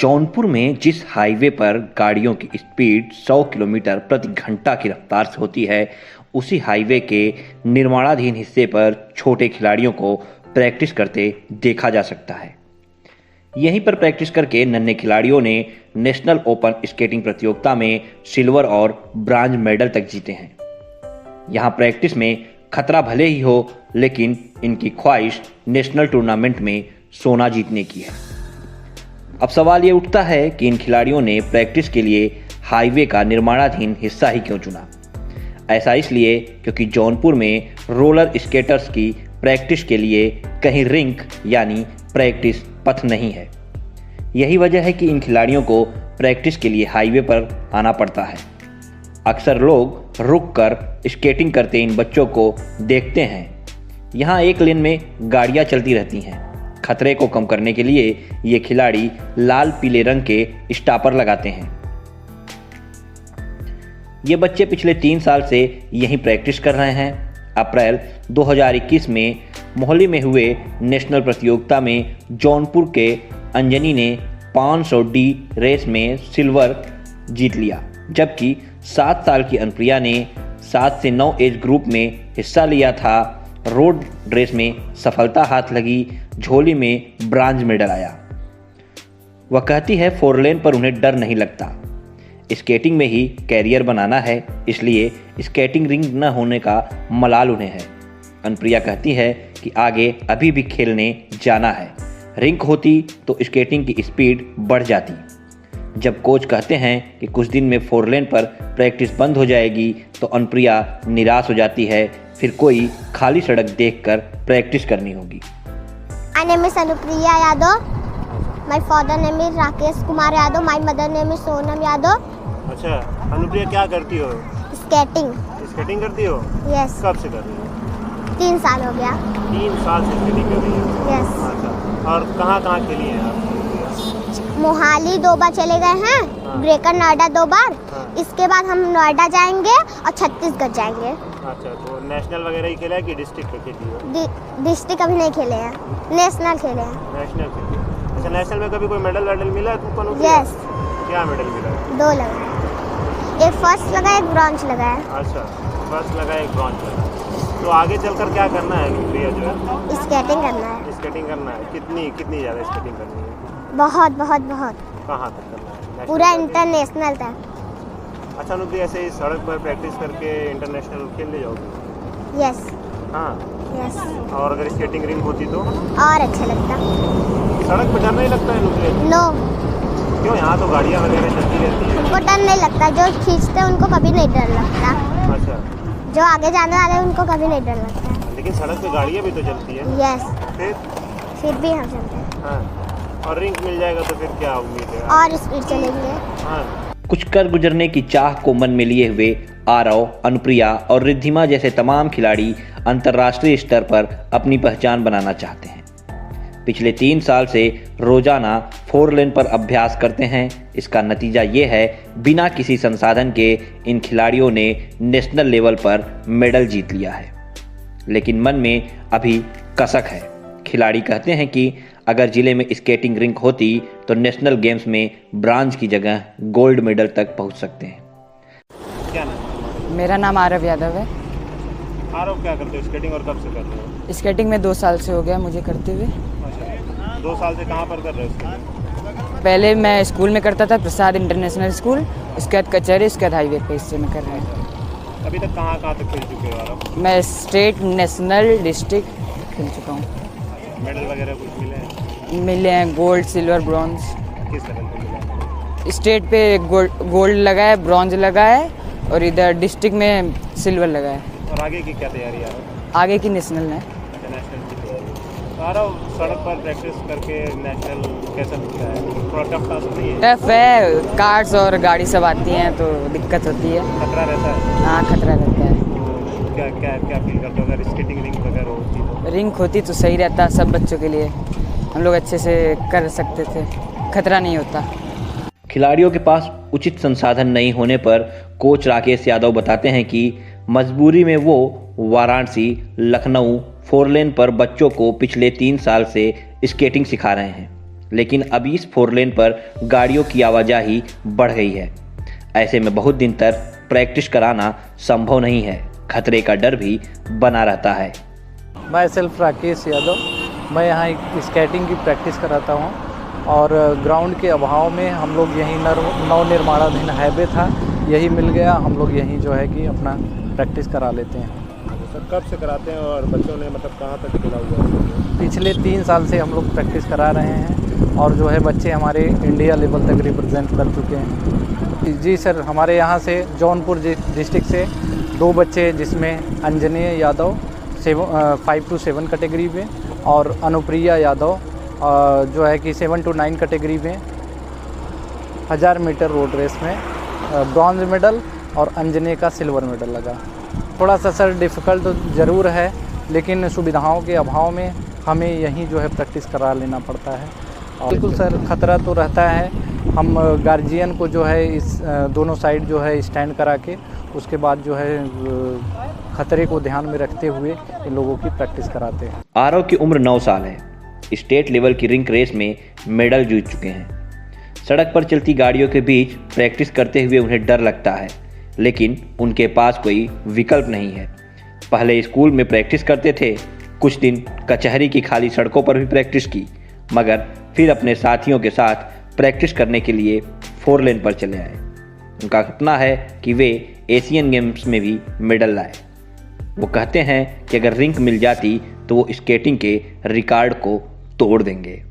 जौनपुर में जिस हाईवे पर गाड़ियों की स्पीड 100 किलोमीटर प्रति घंटा की रफ्तार से होती है, उसी हाईवे के निर्माणाधीन हिस्से पर छोटे खिलाड़ियों को प्रैक्टिस करते देखा जा सकता है। यहीं पर प्रैक्टिस करके नन्हे खिलाड़ियों ने नेशनल ओपन स्केटिंग प्रतियोगिता में सिल्वर और ब्रांज मेडल तक जीते हैं। यहाँ प्रैक्टिस में खतरा भले ही हो, लेकिन इनकी ख्वाहिश नेशनल टूर्नामेंट में सोना जीतने की है। अब सवाल ये उठता है कि इन खिलाड़ियों ने प्रैक्टिस के लिए हाईवे का निर्माणाधीन हिस्सा ही क्यों चुना। ऐसा इसलिए क्योंकि जौनपुर में रोलर स्केटर्स की प्रैक्टिस के लिए कहीं रिंक यानी प्रैक्टिस पथ नहीं है। यही वजह है कि इन खिलाड़ियों को प्रैक्टिस के लिए हाईवे पर आना पड़ता है। अक्सर लोग रुककर स्केटिंग करते इन बच्चों को देखते हैं। यहाँ एक लेन में गाड़ियाँ चलती रहती हैं। खतरे को कम करने के लिए ये खिलाड़ी लाल पीले रंग के स्टॉपर लगाते हैं। ये बच्चे पिछले 3 साल से यहीं प्रैक्टिस कर रहे हैं। अप्रैल 2021 में मोहाली में हुए नेशनल प्रतियोगिता में जौनपुर के अंजनी ने 500D रेस में सिल्वर जीत लिया, जबकि 7 साल की अनुप्रिया ने 7 से 9 एज ग्रुप में हिस्सा लिया था। रोड रेस में सफलता हाथ लगी, झोली में ब्रांज मेडल आया। वह कहती है 4 लेन पर उन्हें डर नहीं लगता। स्केटिंग में ही कैरियर बनाना है, इसलिए स्केटिंग रिंग न होने का मलाल उन्हें है। अनुप्रिया कहती है कि आगे अभी भी खेलने जाना है। रिंक होती तो स्केटिंग की स्पीड बढ़ जाती। जब कोच कहते हैं कि कुछ दिन में 4 लेन पर प्रैक्टिस बंद हो जाएगी, तो अनुप्रिया निराश हो जाती है। फिर कोई खाली सड़क देखकर प्रैक्टिस करनी होगी। My name is Anupriya Yadav. My father name is Rakesh Kumar Yadav. My mother name is Sonam Yadav. अच्छा, अनुप्रिया क्या करती हो? Skating. स्केटिंग करती हो? Yes. कब से कर रही हो? 3 साल हो गया. 3 साल से स्केटिंग कर रही हो? Yes. अच्छा, और कहाँ खेली हैं आप? मोहाली 2 बार चले गए हैं, ग्रेटर नोएडा 2 बार। इसके बाद हम नोएडा जाएंगे और छत्तीसगढ़ जाएंगे। अच्छा, तो नेशनल वगैरह ही खेला है कि डिस्ट्रिक्ट पे खेली हो? डिस्ट्रिक्ट अभी नहीं खेले हैं, नेशनल खेले हैं। नेशनल खेले। अच्छा, नेशनल में कभी कोई मेडल मिला है तुमको? यस। क्या मेडल मिला? 2 लगा है, एक फर्स्ट लगा, एक ब्रॉन्ज लगा है। अच्छा, फर्स्ट लगा, एक ब्रॉन्ज लगा। तो आगे चलकर क्या करना है अनुप्रिया जो है? स्केटिंग करना है। स्केटिंग करना है। कितनी ज़्यादा स्केटिंग करनी है? बहुत। कहाँ तक करना है? पूरा इंटरनेशनल तक। अच्छा अनुप्रिया, ऐसे इस सड़क पर प्रैक्टिस करके इंटरनेशनल खेल ले जाओगे? यस। हाँ। यस। और अगर स्केटिंग रिंग होती तो और अच्छा लगता। सड़क पर डर नहीं लगता है अनुप्रिया? नो। क्यों? यहाँ तो गाड़ियाँ वगैरह चलती रहती है। उनको डर नहीं लगता, जो खींचते हैं उनको कभी नहीं डर लगता। अच्छा, जो आगे जाने वाले हैं उनको कभी नहीं डर लगता। लेकिन सड़क पे गाड़ियाँ भी तो चलती है। यस। फिर भी हम चलते हैं। हाँ, और रिंग मिल जाएगा तो फिर क्या उम्मीद है? और स्पीड चलेंगे। हाँ। कुछ कर गुजरने की चाह को मन में लिए हुए आरव, अनुप्रिया और रिद्धिमा जैसे तमाम खिलाड़ी अंतर्राष्ट्रीय स्तर पर अपनी पहचान बनाना चाहते हैं। पिछले 3 साल से रोजाना 4 लेन पर अभ्यास करते हैं। इसका नतीजा ये है, बिना किसी संसाधन के इन खिलाड़ियों ने नेशनल लेवल पर मेडल जीत लिया है। लेकिन मन में अभी कसक है। खिलाड़ी कहते हैं कि अगर जिले में स्केटिंग रिंक होती तो नेशनल गेम्स में ब्रांज की जगह गोल्ड मेडल तक पहुंच सकते हैं। क्या नाम? मेरा नाम आरव यादव है। आरव, क्या करते हो स्केटिंग और कब से कर रहे हो? स्केटिंग में 2 साल से हो गया मुझे करते हुए। अच्छा, 2 साल से कहाँ पर कर रहे हो स्केटिंग? पहले मैं स्कूल में करता था, प्रसाद इंटरनेशनल स्कूल, उसके बाद कचहरी, उसके बाद हाईवे पे हिस्से में कर रहे हैं। अभी तक कहाँ तक खेल चुके हो आरव? मैं स्टेट, नेशनल, डिस्ट्रिक्ट खेल चुका हूँ। मेडल वगैरह कुछ मिले हैं? मिले हैं गोल्ड, सिल्वर, ब्रॉन्ज। किस तरह के मिले? स्टेट पे गोल्ड लगा है, ब्रॉन्ज लगा है, और इधर डिस्ट्रिक्ट में सिल्वर लगा है। और आगे की क्या तैयारी है? आगे की नेशनल है। नेशनल की तैयारी। तो आरव, सड़क पर प्रैक्टिस करके नेशनल कैसा लगता है? थोड़ा टफ टास्क नहीं है? टफ है, कार्स और गाड़ी सब आती हैं तो दिक्कत होती है। खतरा रहता है? हाँ, खतरा रहता है। क्या फील करते हो अगर स्केटिंग रिंग वगैरह होती तो? रिंग होती तो सही रहता सब बच्चों के लिए, हम लोग अच्छे से कर सकते थे, खतरा नहीं होता। खिलाड़ियों के पास उचित संसाधन नहीं होने पर कोच राकेश यादव बताते हैं कि मजबूरी में वो वाराणसी, लखनऊ 4 लेन पर बच्चों को पिछले 3 साल से स्केटिंग सिखा रहे हैं। लेकिन अभी इस 4 लेन पर गाड़ियों की आवाजाही बढ़ गई है। ऐसे में बहुत दिन तक प्रैक्टिस कराना संभव नहीं है, खतरे का डर भी बना रहता है। मैं सेल्फ राकेश यादव, मैं यहाँ एक स्केटिंग की प्रैक्टिस कराता हूँ और ग्राउंड के अभाव में हम लोग यहीं नवनिर्माणाधीन हाईवे था, यही मिल गया, हम लोग यहीं जो है कि अपना प्रैक्टिस करा लेते हैं। सर कब से कराते हैं और बच्चों ने मतलब कहाँ तक खेला हुआ है? पिछले 3 साल से हम लोग प्रैक्टिस करा रहे हैं और जो है बच्चे हमारे इंडिया लेवल तक रिप्रेजेंट कर चुके हैं। जी सर, हमारे यहाँ से जौनपुर डिस्ट्रिक्ट से 2 बच्चे, जिसमें अंजनेय यादव 5 to 7 कैटेगरी में और अनुप्रिया यादव जो है कि 7 to 9 कैटेगरी में 1000 मीटर रोड रेस में ब्रॉन्ज मेडल और अंजनेय का सिल्वर मेडल लगा। थोड़ा सा सर डिफ़िकल्ट तो ज़रूर है, लेकिन सुविधाओं के अभाव में हमें यहीं जो है प्रैक्टिस करा लेना पड़ता है। और बिल्कुल सर खतरा तो रहता है, हम गार्जियन को जो है इस दोनों साइड जो है स्टैंड करा के उसके बाद जो है खतरे को ध्यान में रखते हुए इन लोगों की प्रैक्टिस कराते हैं। आरव की उम्र 9 साल है। स्टेट लेवल की रिंक रेस में मेडल जीत चुके हैं। सड़क पर चलती गाड़ियों के बीच प्रैक्टिस करते हुए उन्हें डर लगता है, लेकिन उनके पास कोई विकल्प नहीं है। पहले स्कूल में प्रैक्टिस करते थे, कुछ दिन कचहरी की खाली सड़कों पर भी प्रैक्टिस की, मगर फिर अपने साथियों के साथ प्रैक्टिस करने के लिए 4 लेन पर चले आए। उनका सपना है कि वे एशियन गेम्स में भी मेडल लाए। वो कहते हैं कि अगर रिंक मिल जाती तो वो स्केटिंग के रिकॉर्ड को तोड़ देंगे।